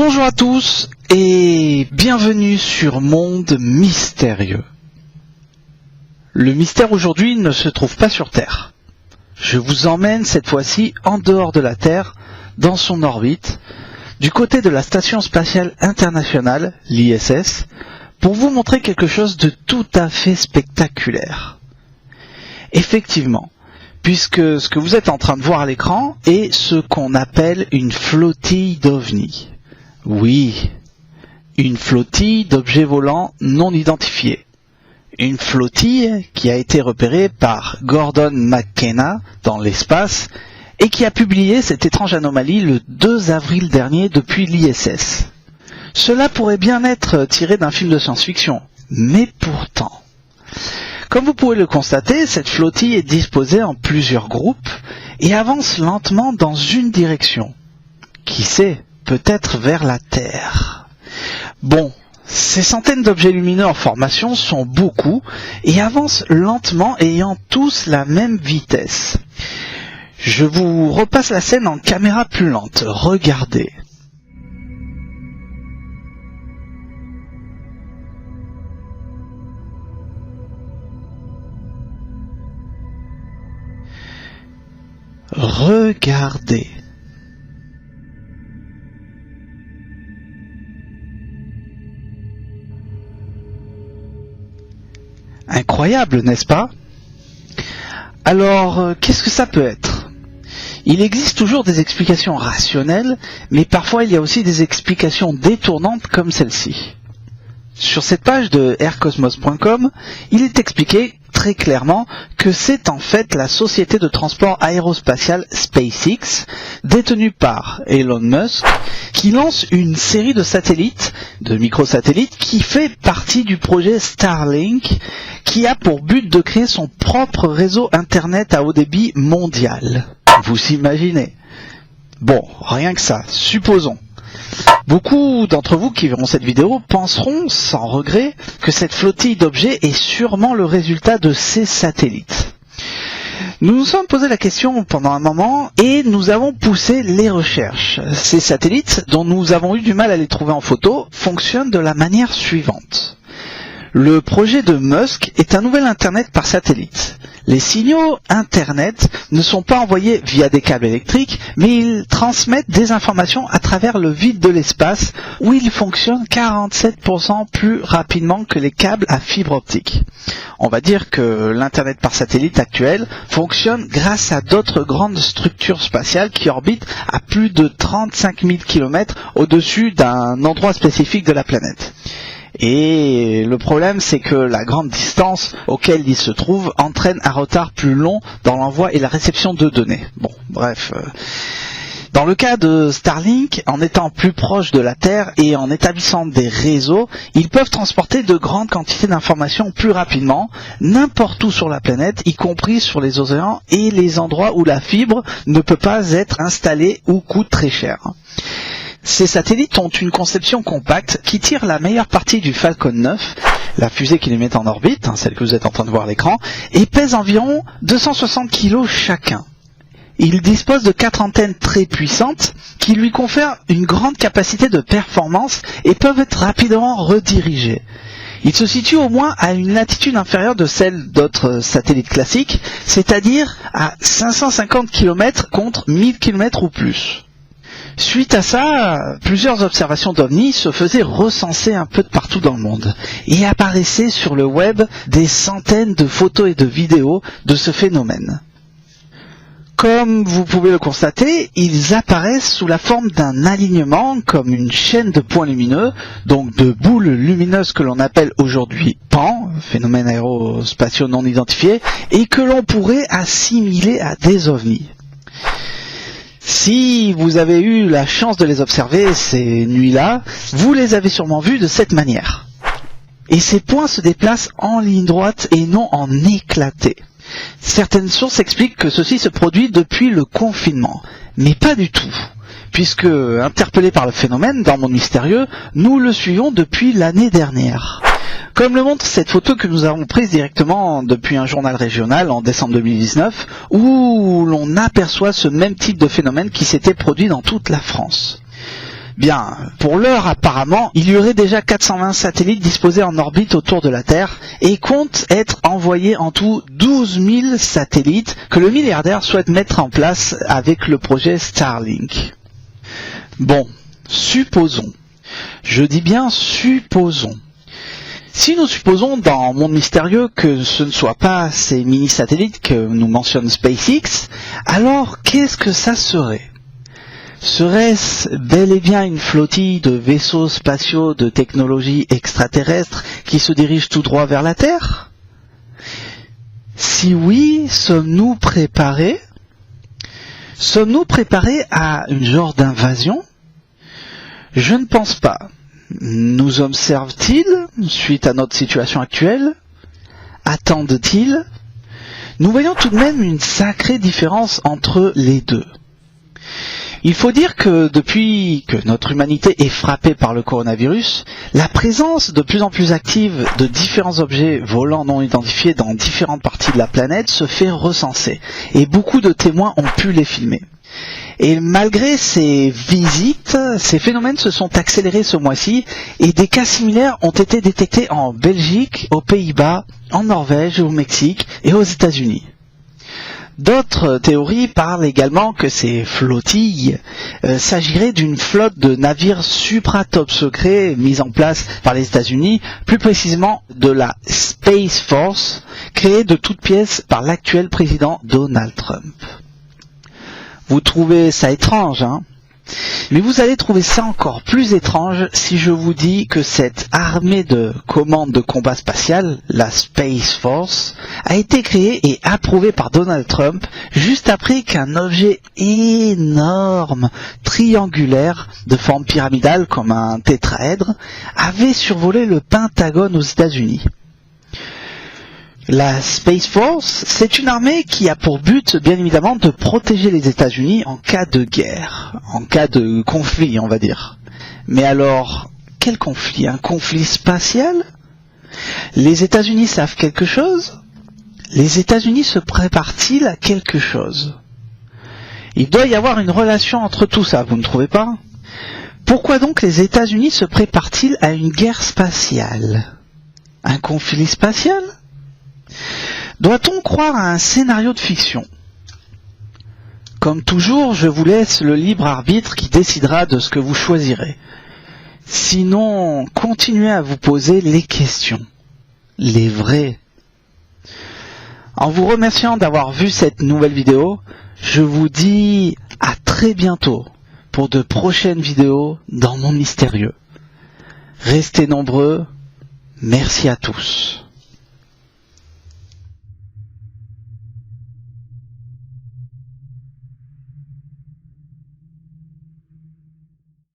Bonjour à tous et bienvenue sur Monde Mystérieux. Le mystère aujourd'hui ne se trouve pas sur Terre. Je vous emmène cette fois-ci en dehors de la Terre, dans son orbite, du côté de la Station Spatiale Internationale, l'ISS, pour vous montrer quelque chose de tout à fait spectaculaire. Effectivement, puisque ce que vous êtes en train de voir à l'écran est ce qu'on appelle une flottille d'ovnis. Oui, une flottille d'objets volants non identifiés. Une flottille qui a été repérée par Gordon McKenna dans l'espace et qui a publié cette étrange anomalie le 2 avril dernier depuis l'ISS. Cela pourrait bien être tiré d'un film de science-fiction, mais pourtant... Comme vous pouvez le constater, cette flottille est disposée en plusieurs groupes et avance lentement dans une direction. Qui sait, peut-être vers la Terre. Bon, ces centaines d'objets lumineux en formation sont beaucoup et avancent lentement ayant tous la même vitesse. Je vous repasse la scène en caméra plus lente. Regardez. Regardez. Incroyable, n'est-ce pas? Alors, qu'est-ce que ça peut être? Il existe toujours des explications rationnelles, mais parfois il y a aussi des explications détournantes comme celle-ci. Sur cette page de aircosmos.com, il est expliqué très clairement que c'est en fait la société de transport aérospatial SpaceX, détenue par Elon Musk, qui lance une série de satellites, de microsatellites, qui fait partie du projet Starlink, qui a pour but de créer son propre réseau Internet à haut débit mondial. Vous imaginez? Bon, rien que ça, supposons. Beaucoup d'entre vous qui verront cette vidéo penseront, sans regret, que cette flottille d'objets est sûrement le résultat de ces satellites. Nous nous sommes posé la question pendant un moment et nous avons poussé les recherches. Ces satellites, dont nous avons eu du mal à les trouver en photo, fonctionnent de la manière suivante. Le projet de Musk est un nouvel Internet par satellite. Les signaux Internet ne sont pas envoyés via des câbles électriques, mais ils transmettent des informations à travers le vide de l'espace où ils fonctionnent 47% plus rapidement que les câbles à fibre optique. On va dire que l'Internet par satellite actuel fonctionne grâce à d'autres grandes structures spatiales qui orbitent à plus de 35 000 km au-dessus d'un endroit spécifique de la planète. Et le problème, c'est que la grande distance auquel il se trouve entraîne un retard plus long dans l'envoi et la réception de données. Bon, bref. Dans le cas de Starlink, en étant plus proche de la Terre et en établissant des réseaux, ils peuvent transporter de grandes quantités d'informations plus rapidement, n'importe où sur la planète, y compris sur les océans et les endroits où la fibre ne peut pas être installée ou coûte très cher. Ces satellites ont une conception compacte qui tire la meilleure partie du Falcon 9, la fusée qui les met en orbite, celle que vous êtes en train de voir à l'écran, et pèsent environ 260 kg chacun. Ils disposent de 4 antennes très puissantes qui lui confèrent une grande capacité de performance et peuvent être rapidement redirigés. Ils se situent au moins à une latitude inférieure de celle d'autres satellites classiques, c'est-à-dire à 550 km contre 1000 km ou plus. Suite à ça, plusieurs observations d'ovnis se faisaient recenser un peu de partout dans le monde et apparaissaient sur le web des centaines de photos et de vidéos de ce phénomène. Comme vous pouvez le constater, ils apparaissent sous la forme d'un alignement comme une chaîne de points lumineux, donc de boules lumineuses que l'on appelle aujourd'hui PAN, phénomène aérospatiaux non identifié, et que l'on pourrait assimiler à des ovnis. Si vous avez eu la chance de les observer ces nuits-là, vous les avez sûrement vus de cette manière. Et ces points se déplacent en ligne droite et non en éclaté. Certaines sources expliquent que ceci se produit depuis le confinement, mais pas du tout, puisque, interpellés par le phénomène dans Monde Mystérieux, nous le suivons depuis l'année dernière. Comme le montre cette photo que nous avons prise directement depuis un journal régional en décembre 2019, où l'on aperçoit ce même type de phénomène qui s'était produit dans toute la France. Bien, pour l'heure apparemment, il y aurait déjà 420 satellites disposés en orbite autour de la Terre et compte être envoyés en tout 12 000 satellites que le milliardaire souhaite mettre en place avec le projet Starlink. Bon, supposons. Je dis bien supposons. Si nous supposons dans Monde Mystérieux que ce ne soit pas ces mini-satellites que nous mentionne SpaceX, alors qu'est-ce que ça serait ? Serait-ce bel et bien une flottille de vaisseaux spatiaux de technologie extraterrestre qui se dirigent tout droit vers la Terre ? Si oui, sommes-nous préparés ? Sommes-nous préparés à une genre d'invasion ? Je ne pense pas. Nous observent-ils suite à notre situation actuelle ? Attendent-ils ? Nous voyons tout de même une sacrée différence entre les deux. Il faut dire que depuis que notre humanité est frappée par le coronavirus, la présence de plus en plus active de différents objets volants non identifiés dans différentes parties de la planète se fait recenser, et beaucoup de témoins ont pu les filmer. Et malgré ces visites, ces phénomènes se sont accélérés ce mois-ci, et des cas similaires ont été détectés en Belgique, aux Pays-Bas, en Norvège, au Mexique et aux États-Unis. D'autres théories parlent également que ces flottilles s'agirait d'une flotte de navires supra-top secrets mis en place par les États-Unis, plus précisément de la Space Force, créée de toutes pièces par l'actuel président Donald Trump. Vous trouvez ça étrange, hein ? Mais vous allez trouver ça encore plus étrange si je vous dis que cette armée de commandes de combat spatial, la Space Force, a été créée et approuvée par Donald Trump juste après qu'un objet énorme, triangulaire, de forme pyramidale comme un tétraèdre, avait survolé le Pentagone aux États-Unis. La Space Force, c'est une armée qui a pour but, bien évidemment, de protéger les États-Unis en cas de guerre, en cas de conflit, on va dire. Mais alors, quel conflit ? Un conflit spatial ? Les États-Unis savent quelque chose ? Les États-Unis se préparent-ils à quelque chose ? Il doit y avoir une relation entre tout ça, vous ne trouvez pas ? Pourquoi donc les États-Unis se préparent-ils à une guerre spatiale ? Un conflit spatial ? Doit-on croire à un scénario de fiction ? Comme toujours, je vous laisse le libre arbitre qui décidera de ce que vous choisirez. Sinon, continuez à vous poser les questions, les vraies. En vous remerciant d'avoir vu cette nouvelle vidéo, je vous dis à très bientôt pour de prochaines vidéos dans Monde Mystérieux. Restez nombreux, merci à tous.